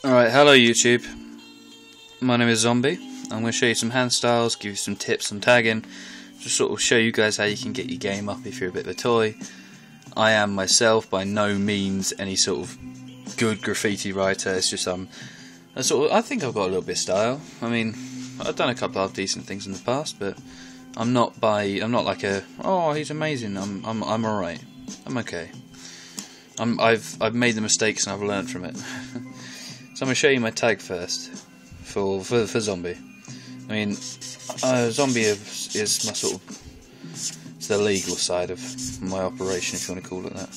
Alright, hello YouTube. My name is Zombie. I'm going to show you some hand styles, give you some tips on tagging, just sort of show you guys how you can get your game up if you're a bit of a toy. I am myself by no means any sort of good graffiti writer. It's just I think I've got a little bit of style. I mean, I've done a couple of decent things in the past, but I'm not like oh, he's amazing. I'm alright. I'm okay. I've made the mistakes and I've learned from it. So I'm going to show you my tag first for Zombie. I mean, Zombie is my sort of, it's the legal side of my operation, if you want to call it that.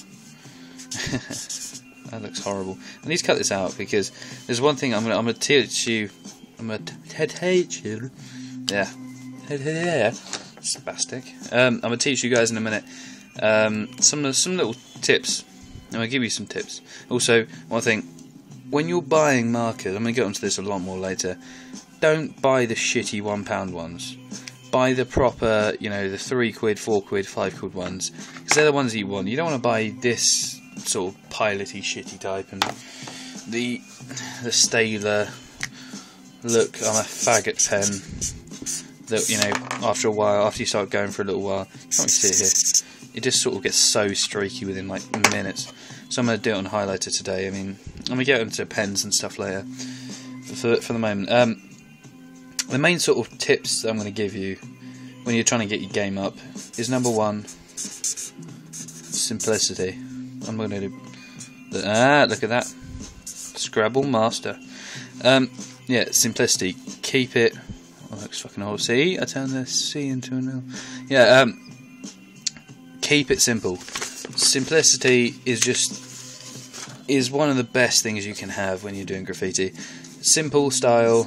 That looks horrible. I need to cut this out because there's one thing I'm going to teach you. Yeah, spastic. I'm going to teach you guys in a minute some little tips. I'm going to give you some tips. Also, one thing. When you're buying markers, I'm going to get onto this a lot more later, don't buy the shitty £1 ones. Buy the proper, the £3, £4, £5 ones, because they're the ones that you want. You don't want to buy this sort of piloty shitty type and the staler look, I'm a faggot pen that, after a while, after you start going for a little while, you can't really see it here, it just sort of gets so streaky within like minutes. So I'm going to do it on highlighter today. I mean, I'm going to get into pens and stuff later. For the moment, the main sort of tips that I'm going to give you when you're trying to get your game up is number one, simplicity. I'm going to do look at that, Scrabble master. Yeah, simplicity. Keep it. Oh, that looks fucking horrible. See, I turned the C into an L. Yeah. Keep it simple. Simplicity is one of the best things you can have when you're doing graffiti. Simple style.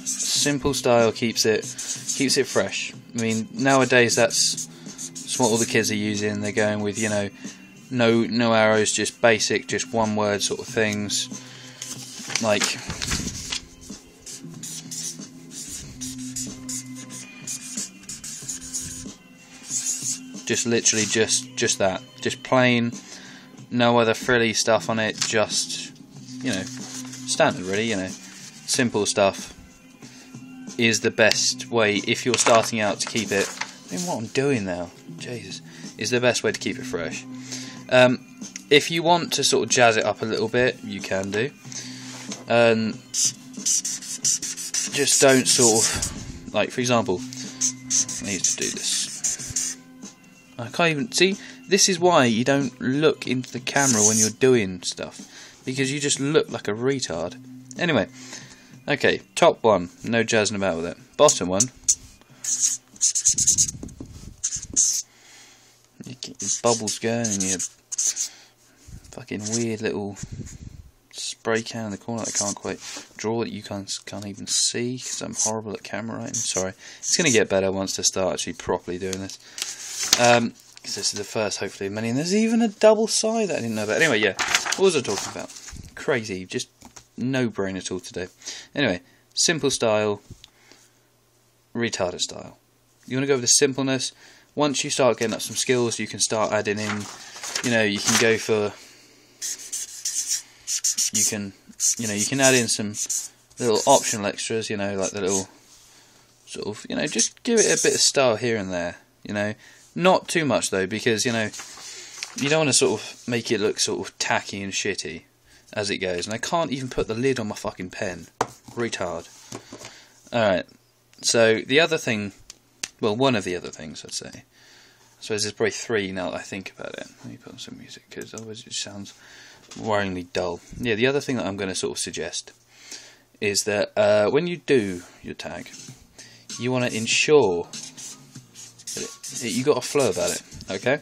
Simple style keeps it fresh. I mean, nowadays that's what all the kids are using. They're going with no arrows, just basic, just one word sort of things. Like, just literally just that, just plain, no other frilly stuff on it, just standard really, simple stuff is the best way if you're starting out to keep it. I mean, what I'm doing now, Jesus, is the best way to keep it fresh. If you want to sort of jazz it up a little bit, you can do, just don't sort of, like, for example, I need to do this. I can't even see. This is why you don't look into the camera when you're doing stuff, because you just look like a retard. Anyway, okay, top one, no jazzing about with it. Bottom one, you get your bubbles going and your fucking weird little spray can in the corner that I can't quite draw, that you can't even see because I'm horrible at camera writing. Sorry, it's going to get better once I start actually properly doing this. Because this is the first, hopefully, of many, and there's even a double side that I didn't know about. Anyway, yeah, what was I talking about? Crazy, just no brain at all today. Anyway, simple style, retarded style. You want to go with the simpleness. Once you start getting up some skills, you can start adding in, you can go for, you can add in some little optional extras, like the little sort of, just give it a bit of style here and there, Not too much though, because you don't want to sort of make it look sort of tacky and shitty as it goes. And I can't even put the lid on my fucking pen. Retard. Alright, so the other thing, well, one of the other things I'd say, I suppose there's probably three now that I think about it. Let me put on some music, because otherwise it sounds worryingly dull. Yeah, the other thing that I'm going to sort of suggest is that when you do your tag, you want to ensure you got a flow about it, okay?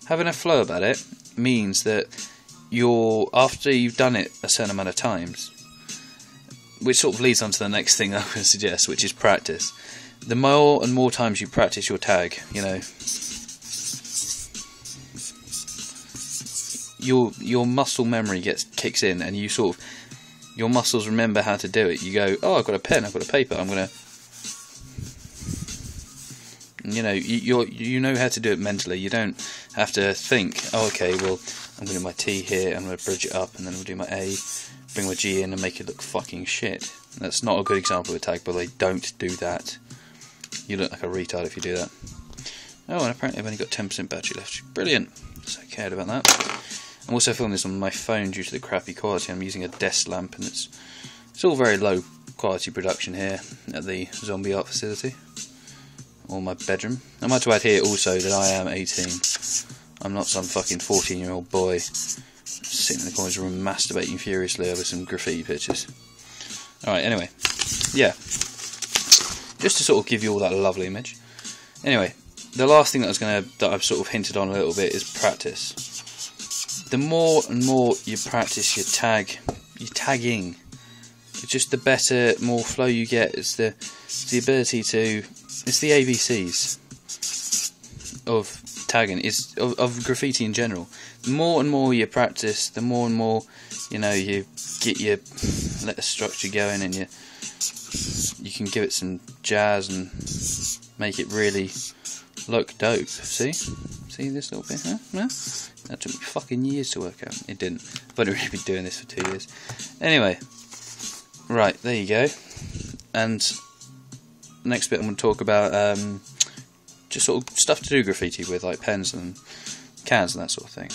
Having a flow about it means that after you've done it a certain amount of times, which sort of leads on to the next thing I'm going to suggest, which is practice. The more and more times you practice your tag, your muscle memory kicks in, and your muscles remember how to do it. You go, oh, I've got a pen, I've got a paper, I'm going to You know how to do it mentally. You don't have to think, oh, okay, well, I'm going to do my T here, I'm going to bridge it up, and then I'll do my A, bring my G in and make it look fucking shit. That's not a good example of a tag, by the way. Don't do that. You look like a retard if you do that. Oh, and apparently I've only got 10% battery left. Brilliant. So I cared about that. I'm also filming this on my phone due to the crappy quality. I'm using a desk lamp, and it's all very low quality production here at the Zombie Art Facility, or my bedroom. I might add here also that I am 18. I'm not some fucking 14-year-old boy sitting in the corner of the room masturbating furiously over some graffiti pictures. Alright, anyway, yeah, just to sort of give you all that lovely image. Anyway, the last thing that I've sort of hinted on a little bit is practice. The more and more you practice your tagging, it's just the better, more flow you get. It's the ability to, it's the ABCs of tagging, of graffiti in general. The more and more you practice, the more and more, you know, you get your letter structure going, and you can give it some jazz and make it really look dope. See this little bit, huh? No? That took me fucking years to work out. It didn't. I've only really been doing this for 2 years. Anyway, right, there you go. And next bit I'm going to talk about just sort of stuff to do graffiti with, like pens and cans and that sort of thing.